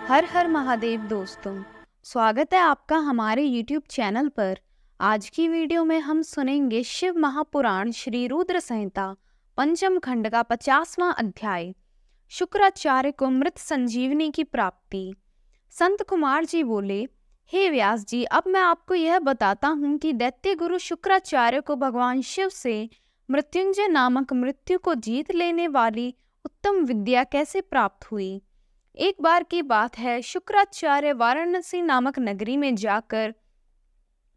हर हर महादेव दोस्तों, स्वागत है आपका हमारे YouTube चैनल पर। आज की वीडियो में हम सुनेंगे शिव महापुराण श्री रुद्र संहिता पंचम खंड का 50वां अध्याय, शुक्राचार्य को मृत संजीवनी की प्राप्ति। संत कुमार जी बोले, हे व्यास जी, अब मैं आपको यह बताता हूँ कि दैत्य गुरु शुक्राचार्य को भगवान शिव से मृत्युंजय नामक मृत्यु को जीत लेने वाली उत्तम विद्या कैसे प्राप्त हुई। एक बार की बात है, शुक्राचार्य वाराणसी नामक नगरी में जाकर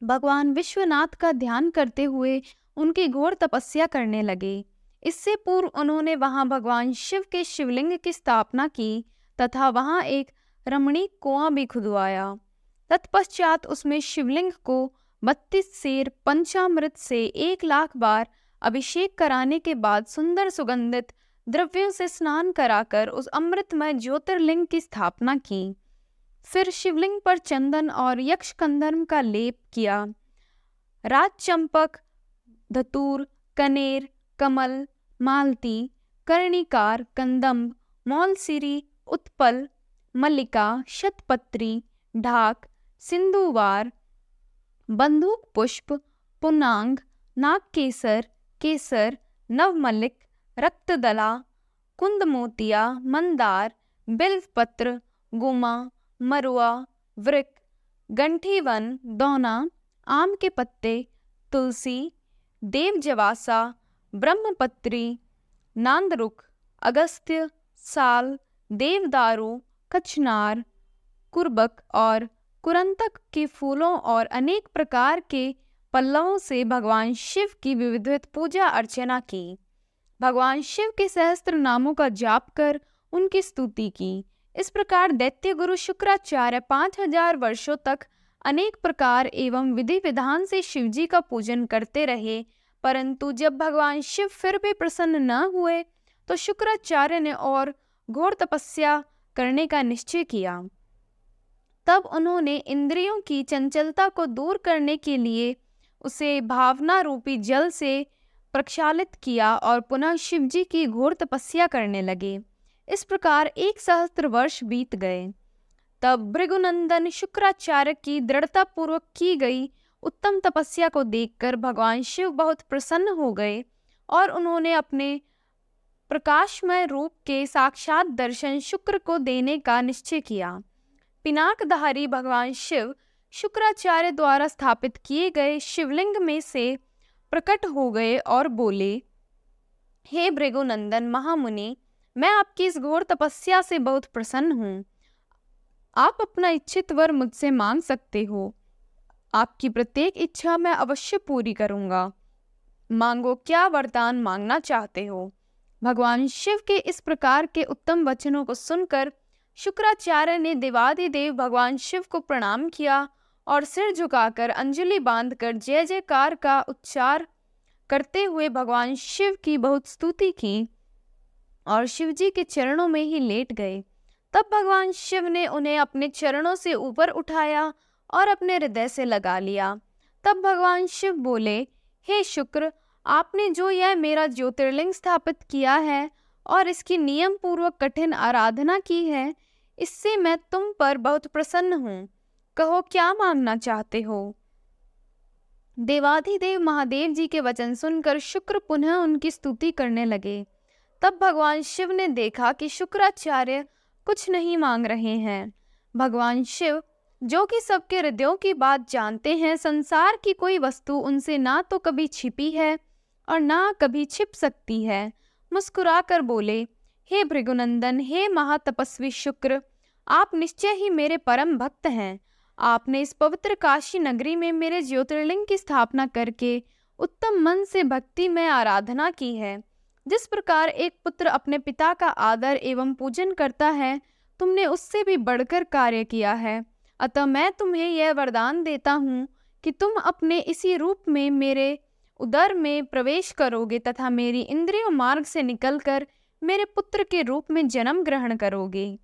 भगवान विश्वनाथ का ध्यान करते हुए उनकी घोर तपस्या करने लगे। इससे पूर्व उन्होंने वहां भगवान शिव के शिवलिंग की स्थापना की तथा वहां एक रमणीक कुआं भी खुदवाया। तत्पश्चात उसमें शिवलिंग को 32 सेर पंचामृत से 1,00,000 बार अभिषेक कराने के बाद सुंदर सुगंधित द्रव्यों से स्नान कराकर उस अमृतमय ज्योतिर्लिंग की स्थापना की। फिर शिवलिंग पर चंदन और यक्षकंधर्म का लेप किया। राजचंपक, धतूर, कनेर, कमल, मालती, कर्णिकार, कंदम्ब, मौलसिरी, उत्पल, मल्लिका, शतपत्री, ढाक, सिंधुवार, बंदूक पुष्प, पुनांग, नागकेसर, केसर, नवमल्लिक, रक्तदला, कुंदमोतिया, मंदार, बिल्वपत्र, गुमा, मरुआ, वृक, गंठीवन, दौना, आम के पत्ते, तुलसी, देवजवासा, ब्रह्मपत्री, नांदरुक, अगस्त्य, साल, देवदारू, कचनार, कुर्बक और कुरंतक के फूलों और अनेक प्रकार के पल्लवों से भगवान शिव की विविध पूजा अर्चना की। भगवान शिव के सहस्त्र नामों का जाप कर उनकी स्तुति की। इस प्रकार दैत्य गुरु शुक्राचार्य 5000 वर्षों तक अनेक प्रकार एवं विधि विधान से शिवजी का पूजन करते रहे, परंतु जब भगवान शिव फिर भी प्रसन्न न हुए तो शुक्राचार्य ने और घोर तपस्या करने का निश्चय किया। तब उन्होंने इंद्रियों की चंचलता को दूर करने के लिए उसे भावना रूपी जल से प्रक्षालित किया और पुनः शिवजी की घोर तपस्या करने लगे। इस प्रकार 1 सहस्त्र वर्ष बीत गए। तब भृगुनंदन शुक्राचार्य की दृढ़ता पूर्वक की गई उत्तम तपस्या को देखकर भगवान शिव बहुत प्रसन्न हो गए और उन्होंने अपने प्रकाशमय रूप के साक्षात दर्शन शुक्र को देने का निश्चय किया। पिनाकधारी भगवान शिव शुक्राचार्य द्वारा स्थापित किए गए शिवलिंग में से प्रकट हो गए और बोले, हे भृगुनंदन महामुनि, मैं आपकी इस घोर तपस्या से बहुत प्रसन्न हूँ। आप अपना इच्छित वर मुझसे मांग सकते हो। आपकी प्रत्येक इच्छा मैं अवश्य पूरी करूँगा। मांगो, क्या वरदान मांगना चाहते हो। भगवान शिव के इस प्रकार के उत्तम वचनों को सुनकर शुक्राचार्य ने देवादिदेव भगवान शिव को प्रणाम किया और सिर झुकाकर अंजलि बांधकर जय जयकार का उच्चार करते हुए भगवान शिव की बहुत स्तुति की और शिवजी के चरणों में ही लेट गए। तब भगवान शिव ने उन्हें अपने चरणों से ऊपर उठाया और अपने हृदय से लगा लिया। तब भगवान शिव बोले, हे शुक्र, आपने जो यह मेरा ज्योतिर्लिंग स्थापित किया है और इसकी नियम पूर्वक कठिन आराधना की है, इससे मैं तुम पर बहुत प्रसन्न हूँ। कहो, क्या मांगना चाहते हो। देवाधिदेव महादेव जी के वचन सुनकर शुक्र पुनः उनकी स्तुति करने लगे। तब भगवान शिव ने देखा कि शुक्राचार्य कुछ नहीं मांग रहे हैं। भगवान शिव, जो कि सबके हृदयों की बात जानते हैं, संसार की कोई वस्तु उनसे ना तो कभी छिपी है और ना कभी छिप सकती है, मुस्कुराकर बोले, हे भृगुनंदन, हे महातपस्वी शुक्र, आप निश्चय ही मेरे परम भक्त हैं। आपने इस पवित्र काशी नगरी में मेरे ज्योतिर्लिंग की स्थापना करके उत्तम मन से भक्ति में आराधना की है। जिस प्रकार एक पुत्र अपने पिता का आदर एवं पूजन करता है, तुमने उससे भी बढ़कर कार्य किया है। अतः मैं तुम्हें यह वरदान देता हूँ कि तुम अपने इसी रूप में मेरे उदर में प्रवेश करोगे तथा मेरी इंद्रिय मार्ग से निकलकर मेरे पुत्र के रूप में जन्म ग्रहण करोगे।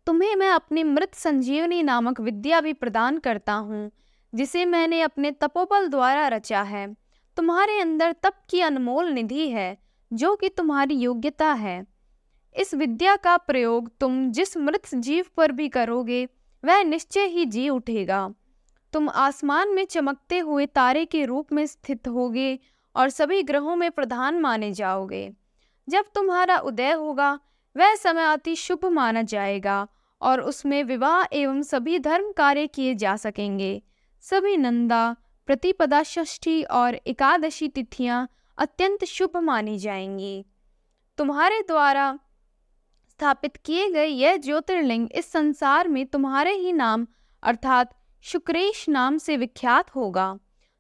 तुम्हें मैं अपनी मृत संजीवनी नामक विद्या भी प्रदान करता हूँ, जिसे मैंने अपने तपोबल द्वारा रचा है। तुम्हारे अंदर तप की अनमोल निधि है, जो कि तुम्हारी योग्यता है। इस विद्या का प्रयोग तुम जिस मृत जीव पर भी करोगे वह निश्चय ही जी उठेगा। तुम आसमान में चमकते हुए तारे के रूप में स्थित होगे और सभी ग्रहों में प्रधान माने जाओगे। जब तुम्हारा उदय होगा वह समय अति शुभ माना जाएगा और उसमें विवाह एवं सभी धर्म कार्य किए जा सकेंगे। सभी नंदा, प्रतिपदा, षष्ठी और एकादशी तिथियां अत्यंत शुभ मानी जाएंगी। तुम्हारे द्वारा स्थापित किए गए यह ज्योतिर्लिंग इस संसार में तुम्हारे ही नाम अर्थात शुक्रेश नाम से विख्यात होगा।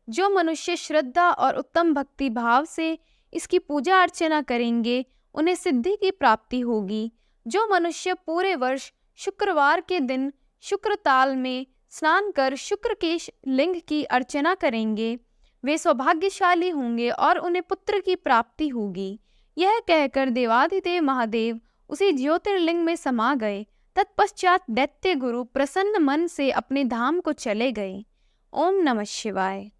जो मनुष्य श्रद्धा और उत्तम भक्ति भाव से इसकी पूजा अर्चना करेंगे उन्हें सिद्धि की प्राप्ति होगी। जो मनुष्य पूरे वर्ष शुक्रवार के दिन शुक्र ताल में स्नान कर शुक्र के लिंग की अर्चना करेंगे वे सौभाग्यशाली होंगे और उन्हें पुत्र की प्राप्ति होगी। यह कहकर देवाधिदेव महादेव उसी ज्योतिर्लिंग में समा गए। तत्पश्चात दैत्य गुरु प्रसन्न मन से अपने धाम को चले गए। ओम नमः शिवाय।